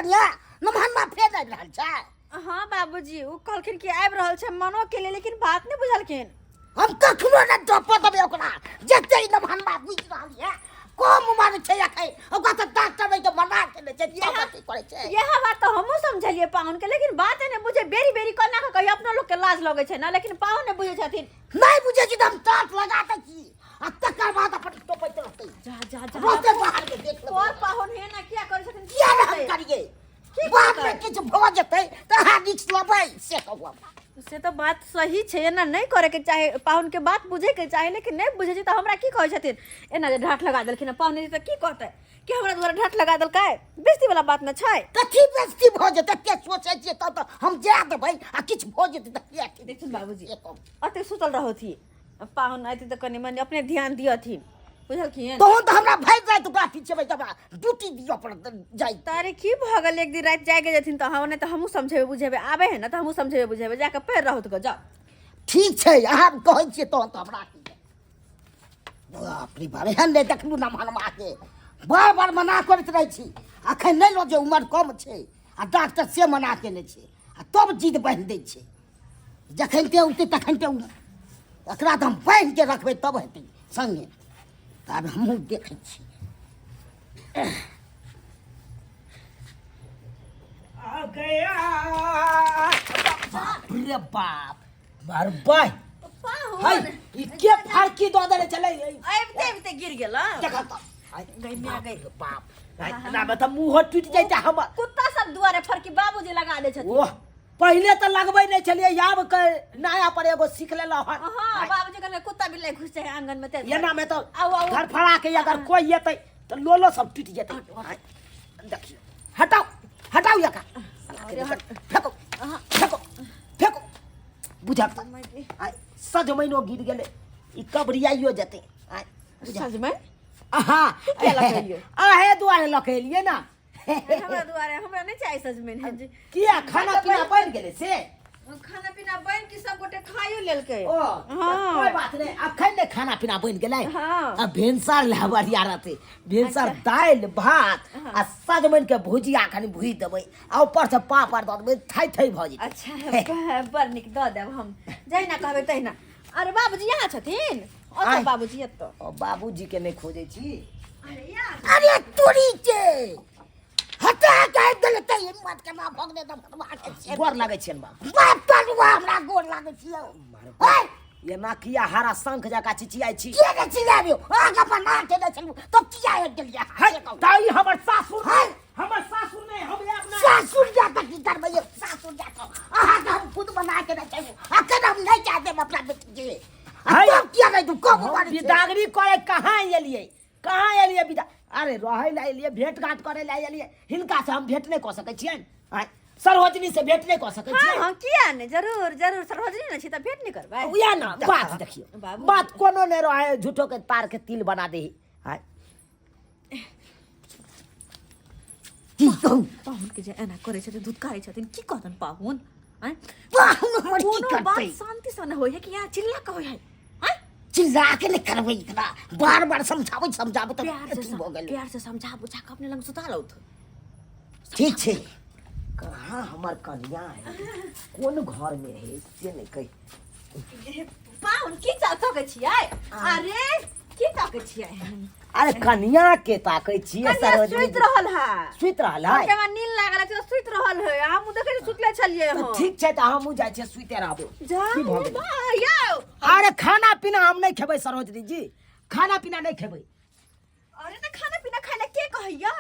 कनिया नमहनमा फेर आबि रहल छै। हाँ बाबूजी उ कहलखिन कि आबि रहल छै मनो के लिए, लेकिन बात नहीं बुझलखिन। हम कखनो न डपो देबै ओकरा जते नमहनमा बुझि रहल है कम उम्र छै एखै ओकरा त डॉक्टर के मना केने छै की करे छै। यह बात तो हमहू समझलिए पाहुन के, लेकिन बात नहीं बुझे बेरी बेरी कोना के कहि अपनो लोग के लाज लगे छै ना, लेकिन पाहुन ने बुझे छथिन। नहीं बुझे छी त हम टाट लगा दै छी आ तकर बाद अपन टोपैत रहतै। जा जा जा रोते बाहर के देख ले और पाहुन है ना क्या करे छथिन, किया न हम करिए बाद में किछ भ जेतै त अहाँ रिस्क लेबै से कहू। से तो बात सही छे ना, नहीं करे के चाहे पाहुन के बात बुझे के चाहे, लेकिन नहीं बुझे छै त हमरा की कहै छथिन एना जे ढाठ लगा देलखिन पाहुन त की कहतै कि हमरा द्वारा ढाठ लगा देलकै, बेइज्जती वाला बात न छै। कथी बेइज्जती भ जेतै के सोचै छियै त हम जा देबै आ किछ भ जेतै त किया की देखिन बाबूजी अते सुतल रहो थी पाहुन आते त कनी मनी अपने ध्यान दियथिन बुझलखिन। तहन त हमरा भरि राति ओकरा पीछे बैठबा ड्यूटी दियो पड़त जाई। तारे की भ गेल एक दिन रात जागे जथिन त हम ने त हमहू समझेबे बुझेबे आबे है ना त हमहू समझेबे बुझेबे जाके पैर रहत ग जा। ठीक छै अहाँ कहै छियै तहन त हमरा की बाप रे बाप एहन नहि देखलू ना मनमा के बार बार मना करैत रहै छी। अखन नहि लो जे उम्र कम छै आ डॉक्टर से मना केने छै आ तब जिद बांधि दै छै। जखन ते उठतै तखन ते एकरा त हम बांधि के रखबै तब हेतै संगे। तब हमहूँ देखै छी। आ गया बाप रे बाप मार बाय हाय ई के फारकी दो देले चले आबते आबते गिर गेल देखा त गई में आ गई बाप ना बता मुंह टूट जाय त हम कुत्ता सब दुआरे फरकी बाबूजी लगा दे छथिन। ओह पहले त लगबै नै छलिए याब के नया पर एगो सीख लेला हन। हां बाबूजी कहले कुत्ता बिल्ली घुस जाए आंगन में ते एना में तो घर फड़ा के अगर कोई येतै त लोलो सब टूट जेतै। देखियो हटाओ हटाओ यका फेको फेको फेको बुझा सज महीनो गिर गेले ई कबरियाइयो जेतै। सज में आहा क्या लखेलिए आहे दुआरे लखेलिए ना हमरा दुआरे हमरा नहीं चाहिए सज में जी। किया खाना पीना बन गेले से खाना पीना बन के सब गोटे खाइयो लेलकै। ओ कोई बात नहीं अखन ने खाना पीना बन गेलै। हां अब भेंसर लहबरिया रहते भेंसर दाल भात आ सजमन के भुजिया खनि भुइ देबै आ ऊपर से पापड़ द देबै थाई थाई भ जेतै। अच्छा बड़ निक द देब हम जहिना कहबै तहिना। अरे बाबूजी यहाँ छथिन ओतऽ बाबूजी एतऽ बाबूजी के नहीं खोजे छी। अरे तोरी के हटा के देले त हिम्मत के ना भगने दम गोर लागै छियन बाप तनुआ हमरा गोर लागै छियौ। ओए ये ना किया हरा शंख जका चिचियाई छी के ने चिल्लाबियो आगा बना के दे छलु तब किया एक गेलिया ताई हमर सासुर हमर सासुर नहीं हम अपना सासुर जाता की करबै सासुर जाता आहा के हम खुद बना के दे छलु अखन हम नहीं चाहते अपना बेटी के तब किया नहीं तू कब बिदागरी करे कहां एलिए बिदा अरे रहै ला एलिए भेंट घाट करे ला एलिए हिनका से हम भेंट नहीं क सकै छियन सरोजनी से भेंट नहीं क सकै छियन। हां किया नहीं जरूर जरूर सरोजनी न छी त भेंट नहीं करबै उया ना बात देखियो बात कोनो नहीं रहे झूठो के तार के तिल बना दे हाय की कहू पाहुन के जे एना करे छथिन दूध खाइ छथिन की कहतन पाहुन हैं पाहुन हमर की कोनो बात करतै शांति से न होय है कि यहाँ चिल्ला के होय है हैं चिल्ला के नहीं करबै इतना बार बार समझाबै त हो गेल प्यार से समझा बुझा के अपने लंग सुता लो तो ठीक छै। कहाँ हमर कन्या है कौन घर में है से नहीं कह पाहुन की चाहतो के छियै अरे की ताकै छियै अरे कन्या के ताकै छियै सरोजनी सुत रहल है सुत रहल है के में नींद लागल छै सुत रहल है हम देखे सुतले छलिए हो ठीक छै त हमहु जाय छै सुते रहबो जा यौ अरे खाना पीना हम नहीं खेबै सरोजनी जी खाना पीना नहीं खेबै। अरे त खाना पीना खाइला के कहैया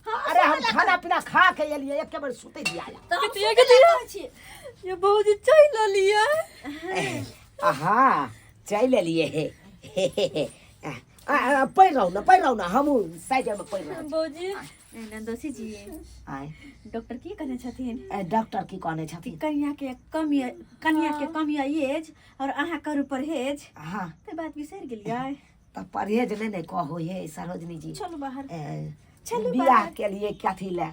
अरे हम खाना पीना खा के एलिए एक बार सुते दिया त हम के छी ये बहुजी चल लिया आहा चल लिए हे पैर रहो ना हम साइड में पैर रहो बहुजी नंदोसी जी आय डॉक्टर की कहने छथिन डॉक्टर की कहने छथिन कन्या के कमी एज और अहाँ करू परहेज हां त बात बिसर गेलियै त परहेज नहीं कहो हे सरोजनी जी चलो बाहर बियाह के लिए क्या थी ले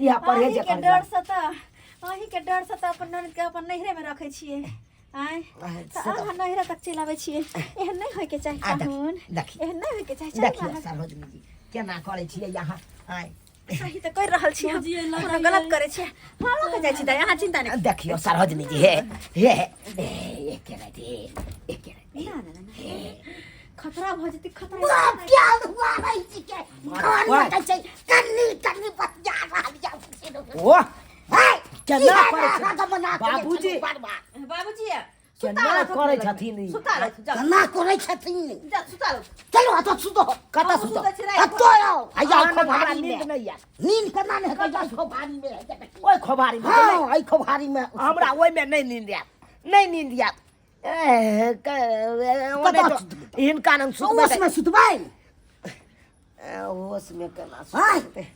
या परहेज के डर से त अही के डर से त अपन ननद के अपन नहिरे में रखे छियै आय अहाँ नहिरा तक चलाबै छियै एहन नहीं होय के चाही पाहुन देखी एहन नहीं होय के चाही देखिए सरोजनी जी केना करे छियै यहाँ आय सही त कहि रहल छी हम कोनो गलत करे छी हां लोग के जाय छी दाई अहाँ चिंता नहीं देखियो सरोजनी जी हे एक के खतरा भ जति खतरा क्या हुआ भाई जी के कौन लगे छै कन्नी बतिया रहल जा ओ हाय केना करे बाबूजी बाबूजी केना करे छथिन सुता केना करे छथिन जा सुता चलो आ तो सुतो कता सुतो तो आया खोभारी नींद नहीं यार नींद केना नहीं है जा खोभारी में ओए खोभारी में हां आई खोभारी में हमरा ओइ में नहीं नींद यार नहीं नींद यार इनका नाम उसमें सुतबाई उसमें केना सुतते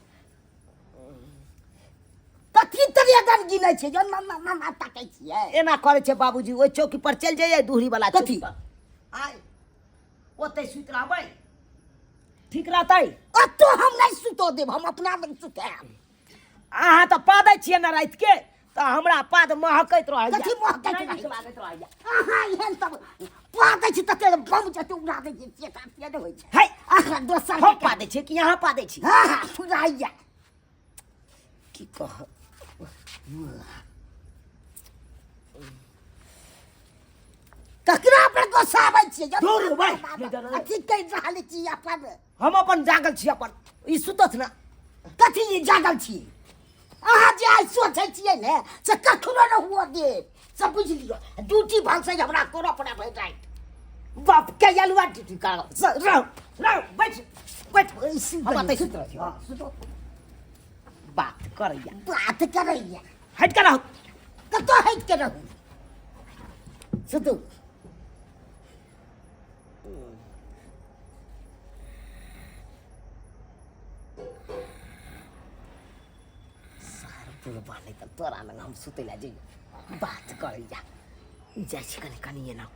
कथी तरिया गन गिनै छै जन ना ताकै छियै एना करे छै बाबूजी ओइ चौकी पर चल जाइए दूहरी वाला कथी आय ओते सुत रहबै ठीक रहतै तो हम नहीं सुतो देब हम अपना में सुतैब अहाँ तऽ पादै छियै ना रात के तऽ हमरा पाद महकैत रहै कथी महकैत रहै अहाँ एहन तब पादै छी तते बम जते उड़ा दै छी से काटिए होइ छै हे अहाँ दोसर हम पादै छी कि यहाँ पादै छी हां सुनाइया की कह ककरा पर गोसाबै छियै दूर भाई अथी कहि रहल छी हम अपन जागल छी अपन ई सुतत ना कथी ई जागल छी अहाँ जे आइ सोचै छियै ने से कखनो न हुआ दे सब बुझ लियो ड्यूटी भाग से हमरा करऽ पड़े भाई राइट बाप के यलवा ड्यूटी करो रहो बैठ इसी हम बात सुत रही हां सुतो बात करैया हट के रहो कतो हट के रहो सुतो पूरा बाने त तोरा लग हम सुतैला जे बात करैया जाइ छी कनी ना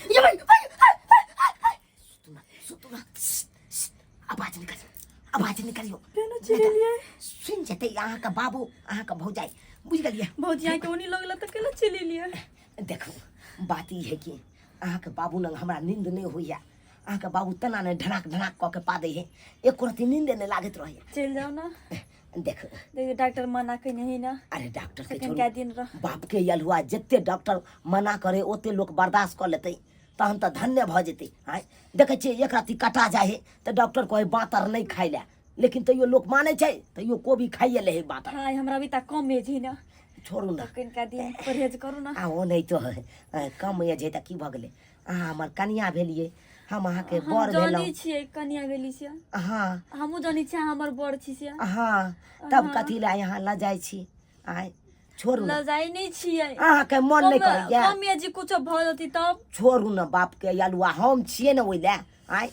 ये भाई सुतुना आवाज निकालियो केना चिल्लिए सुन जते यहाँ का बाबू यहाँ का भौजाई बुझ गलिए भौजिया के ओनी लगला त केला चिल्लिए देखो बात ई है कि अहाँ के बाबू लंग हमरा नींद नहीं होइया अहाँ के बाबू तना ने ढनाक क के पा दे है एक रति नींद ने लागत रहे चल जाओ ना देखो डॉक्टर मना कहि नहीं ना अरे डॉक्टर के क्या दिन रह बाप के यलुआ जते डॉक्टर मना करे ओते लोग बर्दाश्त कर लेते तहन त धन्य भ जेते हां देखे छी एक राति कटा जाए त डॉक्टर कहे बातर नहीं खाइ ले लेकिन तैयो लोग माने छै तैयो कोबी खाइए ले बातर हां हमरा भी त कम एज है ना छोड़ू ना कनिका दिन परहेज करू ना आ ओ नहीं तो कम एज है त की भ गेले अहाँ हमर कनिया भेलिए हम अहाँ के बर भेलौ जानी छियै कनिया भेली से हां हमहु जानी छियै हमर बर छी से हां तब कथी ला यहाँ ल जाय छी आय छोड़ू ल जाई नहीं छियै अहाँ के मन नहीं करैया कम एज कुछ भ जती तब छोड़ू ना बाप के यलुआ हम छिए ना ओइला आय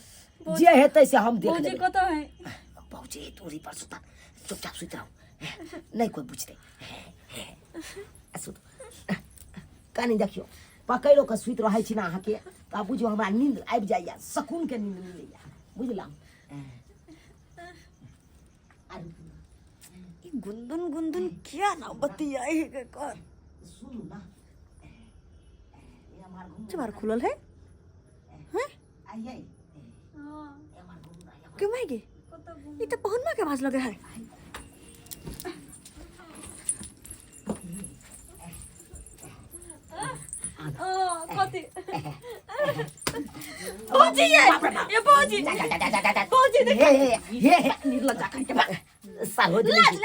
जे हेतै से हम देख लेबै भौजी कत है भौजी तोरी पर सुता चुपचाप सुत रहो नहीं कोई बुझते सुत कनी देखियो पकड़ो के सुत रहै छी ना अहाँ के त बुझियो हमरा नींद आबि जाइया सुकून के नींद मिलैया बुझला गुंदन गुंदन क्या ना बतियाई है कर सुनू ना ये हमार घूम चबार खुलल है हैं आइए हां ये हमार घूम रहा क्यों माई गे ये तो पहुन के आवाज लगे है कथी भौजी ये भौजी भौजी ये निर्लज्जा करके लाज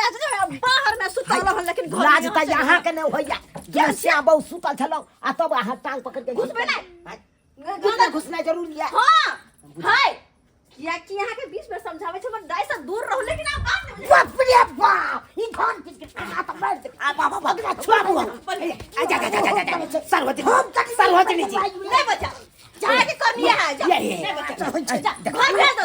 बाहर में सुतल रहल लेकिन घर लाज त यहाँ के नहीं होइया जे श्याम बहु सुतल छलौ आ तब अहाँ टांग पकड़ के घुसबे नहीं अंदर घुसना जरूरी है हां हाय या कि यहाँ के बीच में समझावे छे, हमर दाई से दूर रहो, लेकिन आप बात नहीं बुझे। बाप रे बाप ई घन किसके खाना तो मार दे आ बाबा भगना छुआ बुआ आ जा सरवती जी नहीं बचा जा के करनी है, जा नहीं बचा, जा घर भेज दो,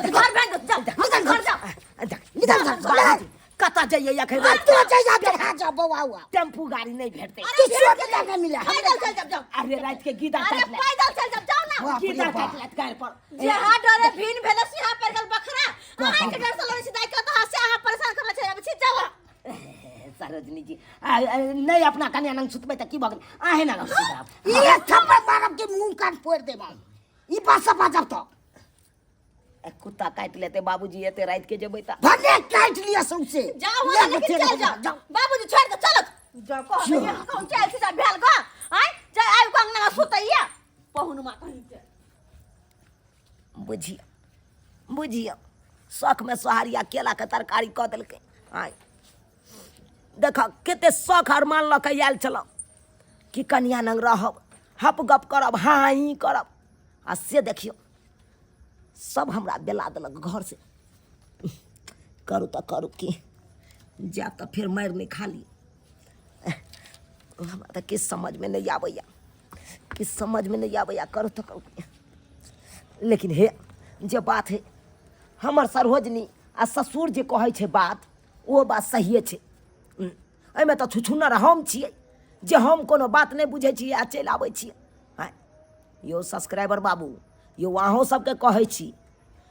जा निकल कता जाइए या खेल तो जाइए देखा जा बउआ हुआ टेम्पू गाड़ी नहीं भेटते किसी के जगह मिला पैदल चल जाओ, अरे रात के गीदा अरे काट ले पैदल चल जाओ ना, गीदा काट ले गाल पर जहाँ डरे भीन भेलस यहाँ पर गल बखरा, आए के डर से लोग सीधा कहता हाथ से यहाँ परेशान करना चाहिए, अब छी जाओ। सरोजनी जी नहीं अपना कन्या नंग सुतबे त की भगन आहे ना सुतब ये थप्पड़ मारब के मुंह काट फोड़ देब ई बासा बाजब तो कुत्ता काट लेते बाबूजी एते रात के जेबै त भले काट लिया सौसे जाओ वहां लेके चल जाओ, बाबूजी छोड़ दो, चलो जाओ को यहाँ कौन चल सीधा भेल को आए जा आइ गंगना में सुतैया पहुन मा कहीं के बुझिया शौक में सोहारिया केला के तरकारी क देलकै आय देख केते शौक अरमान लऽ के आयल छलौ कि कन्या नंग रहब हप गप करब हाई करब आ से देखियो सब हमरा बेला देलक घर से करू तऽ करू की जा तऽ फिर मार नहीं खा ली हमरा तऽ किछु समझ में नहीं आबैया करू तऽ करू की लेकिन हे जे बात है हमर सरोजनी आ ससुर जे कहै छै बात ओ बात सहिए छै एहिमे तऽ छुछुन्नर हम छियै जे हम कोनो बात नहीं बुझै छियै आ चलि आबै छियै आँ यौ सब्सक्राइबर बाबू यौ अहूँ सबके कहै छी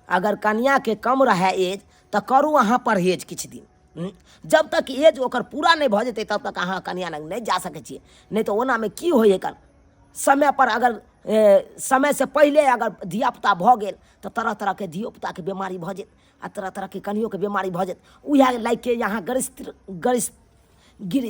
अगर कन्या के कम रहे एज तऽ करू अहाँ परहेज किछु दिन जब तक एज ओकर पूरा नहीं भऽ जेतै तब तक अहाँ कन्या लग नहीं जा सकै छियै नहीं तो ओनामे की होइ एकर समय पर अगर समय से पहले अगर धियापुता भऽ गेल तऽ तरह तरह के धियोपुताके बीमारी भऽ जेत आ तरह तरह के कनियोके बीमारी भऽ जेत उएह लागि के यहाँ गरिष्ठ गिर